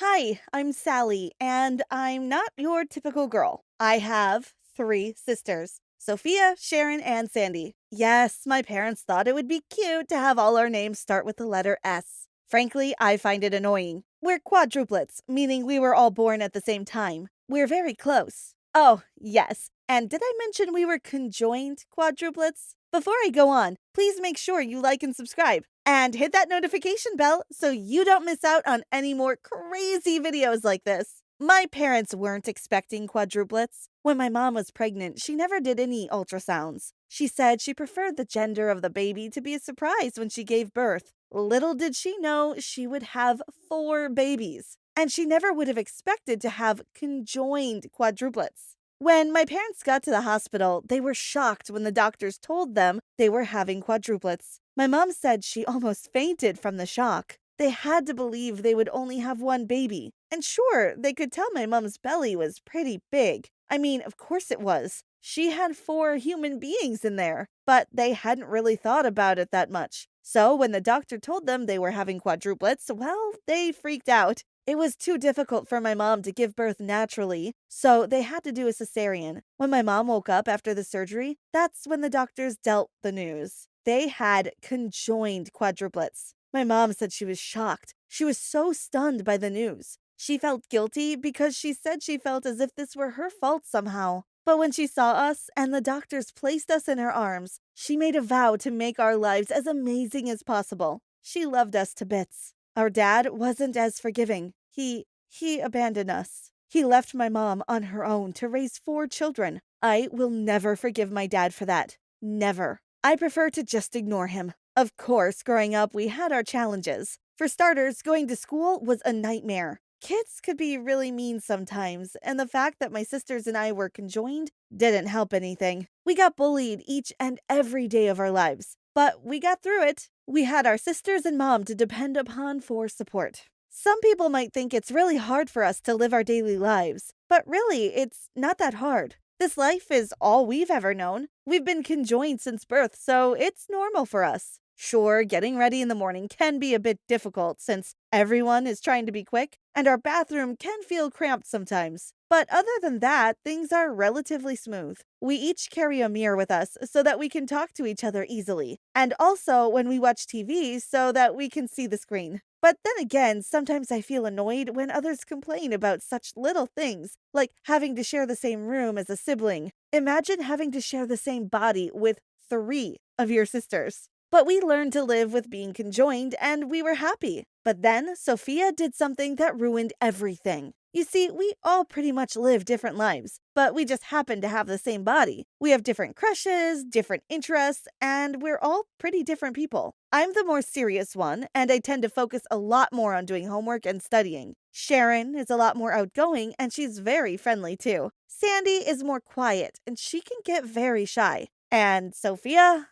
Hi, I'm Sally, and I'm not your typical girl. I have three sisters: Sophia, Sharron, and Sandy. Yes, my parents thought it would be cute to have all our names start with the letter S. Frankly, I find it annoying. We're quadruplets, meaning we were all born at the same time. We're very close. Oh, yes. And did I mention we were conjoined quadruplets? Before I go on, please make sure you like and subscribe. And hit that notification bell so you don't miss out on any more crazy videos like this. My parents weren't expecting quadruplets. When my mom was pregnant, she never did any ultrasounds. She said she preferred the gender of the baby to be a surprise when she gave birth. Little did she know she would have four babies. And she never would have expected to have conjoined quadruplets. When my parents got to the hospital, they were shocked when the doctors told them they were having quadruplets. My mom said she almost fainted from the shock. They had to believe they would only have one baby. And sure, they could tell my mom's belly was pretty big. I mean, of course it was. She had four human beings in there, but they hadn't really thought about it that much. So when the doctor told them they were having quadruplets, well, they freaked out. It was too difficult for my mom to give birth naturally, so they had to do a cesarean. When my mom woke up after the surgery, that's when the doctors dealt the news. They had conjoined quadruplets. My mom said she was shocked. She was so stunned by the news. She felt guilty because she said she felt as if this were her fault somehow. But when she saw us and the doctors placed us in her arms, she made a vow to make our lives as amazing as possible. She loved us to bits. Our dad wasn't as forgiving. He abandoned us. He left my mom on her own to raise four children. I will never forgive my dad for that. Never. I prefer to just ignore him. Of course, growing up, we had our challenges. For starters, going to school was a nightmare. Kids could be really mean sometimes, and the fact that my sisters and I were conjoined didn't help anything. We got bullied each and every day of our lives, but we got through it. We had our sisters and mom to depend upon for support. Some people might think it's really hard for us to live our daily lives, but really, it's not that hard. This life is all we've ever known. We've been conjoined since birth, so it's normal for us. Sure, getting ready in the morning can be a bit difficult since everyone is trying to be quick, and our bathroom can feel cramped sometimes. But other than that, things are relatively smooth. We each carry a mirror with us so that we can talk to each other easily, and also when we watch TV so that we can see the screen. But then again, sometimes I feel annoyed when others complain about such little things, like having to share the same room as a sibling. Imagine having to share the same body with three of your sisters. But we learned to live with being conjoined, and we were happy. But then Sophia did something that ruined everything. You see, we all pretty much live different lives, but we just happen to have the same body. We have different crushes, different interests, and we're all pretty different people. I'm the more serious one, and I tend to focus a lot more on doing homework and studying. Sharron is a lot more outgoing, and she's very friendly too. Sandy is more quiet, and she can get very shy. And Sophia?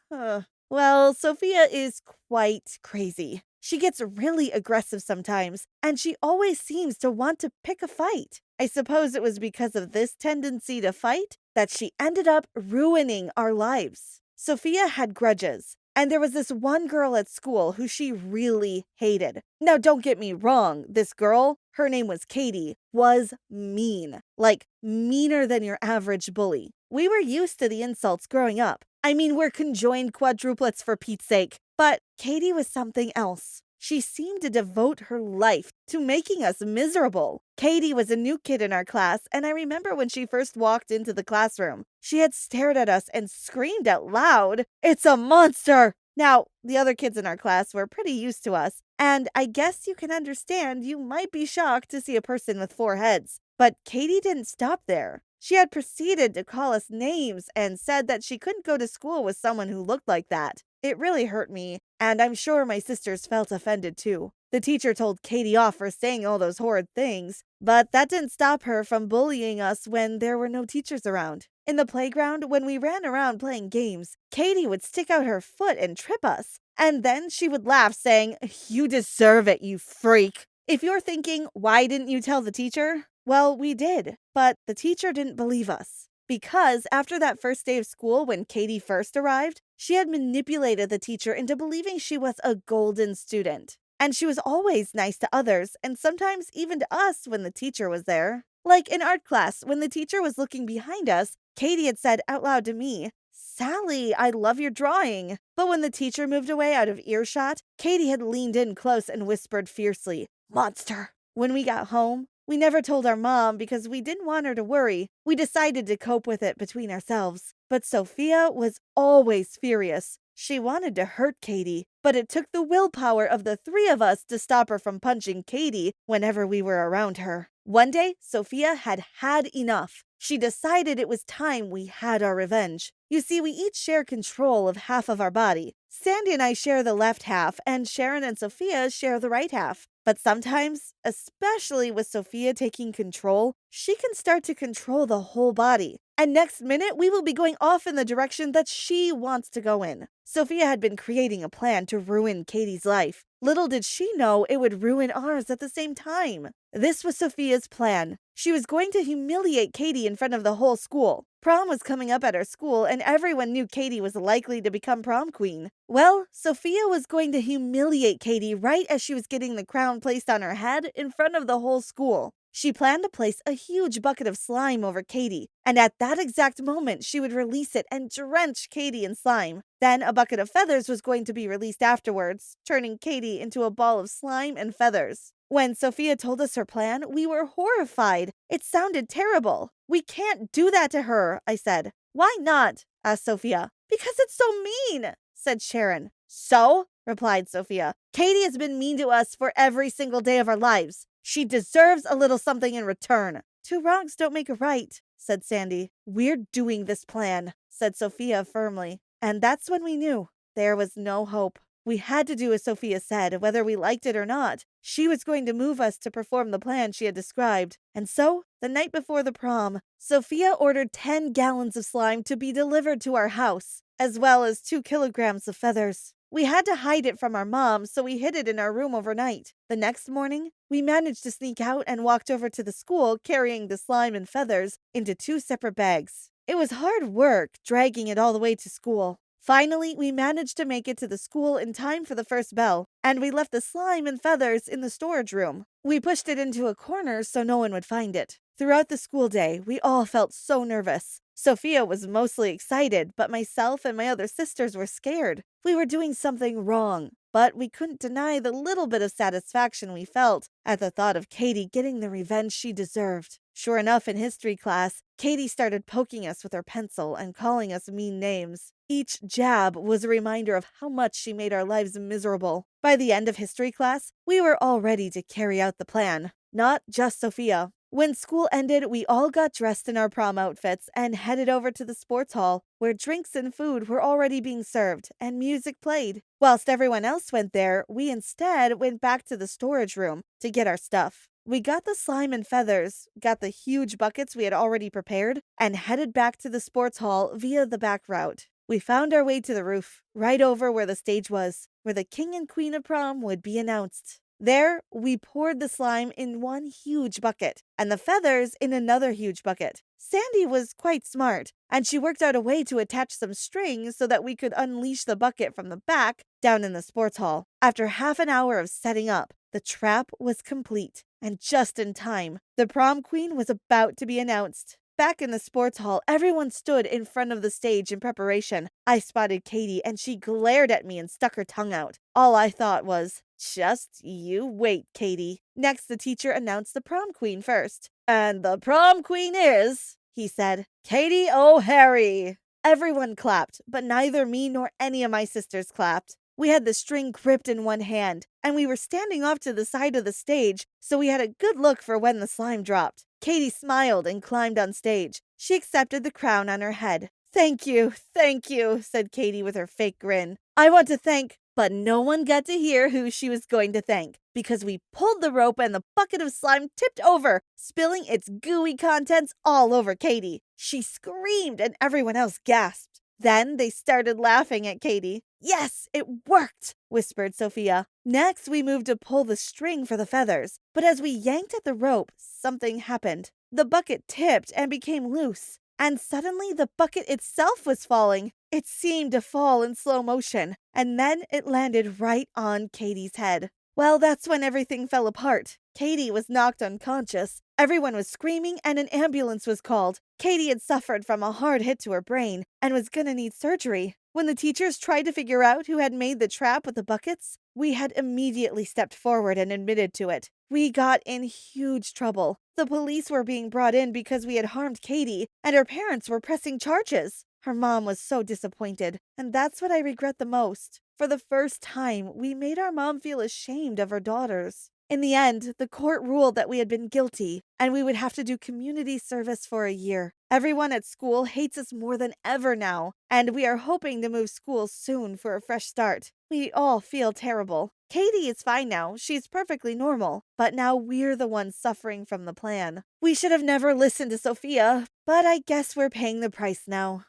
Well, Sophia is quite crazy. She gets really aggressive sometimes, and she always seems to want to pick a fight. I suppose it was because of this tendency to fight that she ended up ruining our lives. Sophia had grudges, and there was this one girl at school who she really hated. Now, don't get me wrong, this girl, her name was Katie, was mean. Like, meaner than your average bully. We were used to the insults growing up. I mean, we're conjoined quadruplets for Pete's sake. But Katie was something else. She seemed to devote her life to making us miserable. Katie was a new kid in our class, and I remember when she first walked into the classroom, she had stared at us and screamed out loud, "It's a monster!" Now, the other kids in our class were pretty used to us, and I guess you can understand you might be shocked to see a person with four heads. But Katie didn't stop there. She had proceeded to call us names and said that she couldn't go to school with someone who looked like that. It really hurt me, and I'm sure my sisters felt offended too. The teacher told Katie off for saying all those horrid things, but that didn't stop her from bullying us when there were no teachers around. In the playground, when we ran around playing games, Katie would stick out her foot and trip us. And then she would laugh, saying, "You deserve it, you freak." If you're thinking, why didn't you tell the teacher? Well, we did, but the teacher didn't believe us. Because after that first day of school when Katie first arrived, she had manipulated the teacher into believing she was a golden student. And she was always nice to others, and sometimes even to us when the teacher was there. Like in art class, when the teacher was looking behind us, Katie had said out loud to me, "Sally, I love your drawing." But when the teacher moved away out of earshot, Katie had leaned in close and whispered fiercely, "Monster." When we got home, we never told our mom because we didn't want her to worry. We decided to cope with it between ourselves. But Sophia was always furious. She wanted to hurt Katie, but it took the willpower of the three of us to stop her from punching Katie whenever we were around her. One day, Sophia had had enough. She decided it was time we had our revenge. You see, we each share control of half of our body. Sandy and I share the left half, and Sharron and Sophia share the right half. But sometimes, especially with Sophia taking control, she can start to control the whole body. And next minute, we will be going off in the direction that she wants to go in. Sophia had been creating a plan to ruin Katie's life. Little did she know it would ruin ours at the same time. This was Sophia's plan. She was going to humiliate Katie in front of the whole school. Prom was coming up at our school, and everyone knew Katie was likely to become prom queen. Well, Sophia was going to humiliate Katie right as she was getting the crown placed on her head in front of the whole school. She planned to place a huge bucket of slime over Katie, and at that exact moment, she would release it and drench Katie in slime. Then a bucket of feathers was going to be released afterwards, turning Katie into a ball of slime and feathers. When Sophia told us her plan, we were horrified. It sounded terrible. "We can't do that to her," I said. "Why not?" asked Sophia. "Because it's so mean," said Sharron. "So?" replied Sophia. "Katie has been mean to us for every single day of our lives. She deserves a little something in return." "Two wrongs don't make a right," said Sandy. "We're doing this plan," said Sophia firmly. And that's when we knew there was no hope. We had to do as Sophia said, whether we liked it or not. She was going to move us to perform the plan she had described. And so, the night before the prom, Sophia ordered 10 gallons of slime to be delivered to our house, as well as 2 kilograms of feathers. We had to hide it from our mom, so we hid it in our room overnight. The next morning, we managed to sneak out and walked over to the school carrying the slime and feathers into 2 separate bags. It was hard work dragging it all the way to school. Finally, we managed to make it to the school in time for the first bell, and we left the slime and feathers in the storage room. We pushed it into a corner so no one would find it. Throughout the school day, we all felt so nervous. Sophia was mostly excited, but myself and my other sisters were scared. We were doing something wrong, but we couldn't deny the little bit of satisfaction we felt at the thought of Katie getting the revenge she deserved. Sure enough, in history class, Katie started poking us with her pencil and calling us mean names. Each jab was a reminder of how much she made our lives miserable. By the end of history class, we were all ready to carry out the plan. Not just Sophia. When school ended, we all got dressed in our prom outfits and headed over to the sports hall, where drinks and food were already being served and music played. Whilst everyone else went there, we instead went back to the storage room to get our stuff. We got the slime and feathers, got the huge buckets we had already prepared, and headed back to the sports hall via the back route. We found our way to the roof, right over where the stage was, where the king and queen of prom would be announced. There, we poured the slime in one huge bucket, and the feathers in another huge bucket. Sandy was quite smart, and she worked out a way to attach some string so that we could unleash the bucket from the back down in the sports hall. After half an hour of setting up, the trap was complete, and just in time, the prom queen was about to be announced. Back in the sports hall, everyone stood in front of the stage in preparation. I spotted Katie, and she glared at me and stuck her tongue out. All I thought was, "Just you wait, Katie." Next, the teacher announced the prom queen first. "And the prom queen is," he said, "Katie O'Harry." Everyone clapped, but neither me nor any of my sisters clapped. We had the string gripped in one hand, and we were standing off to the side of the stage, so we had a good look for when the slime dropped. Katie smiled and climbed on stage. She accepted the crown on her head. Thank you," said Katie with her fake grin. "I want to thank," but no one got to hear who she was going to thank, because we pulled the rope and the bucket of slime tipped over, spilling its gooey contents all over Katie. She screamed and everyone else gasped. Then they started laughing at Katie. "Yes, it worked," whispered Sophia. Next, we moved to pull the string for the feathers. But as we yanked at the rope, something happened. The bucket tipped and became loose. And suddenly the bucket itself was falling. It seemed to fall in slow motion. And then it landed right on Katie's head. Well, that's when everything fell apart. Katie was knocked unconscious. Everyone was screaming and an ambulance was called. Katie had suffered from a hard hit to her brain and was gonna need surgery. When the teachers tried to figure out who had made the trap with the buckets, we had immediately stepped forward and admitted to it. We got in huge trouble. The police were being brought in because we had harmed Katie, and her parents were pressing charges. Her mom was so disappointed, and that's what I regret the most. For the first time, we made our mom feel ashamed of her daughters. In the end, the court ruled that we had been guilty, and we would have to do community service for a year. Everyone at school hates us more than ever now, and we are hoping to move schools soon for a fresh start. We all feel terrible. Katie is fine now, she's perfectly normal, but now we're the ones suffering from the plan. We should have never listened to Sophia, but I guess we're paying the price now.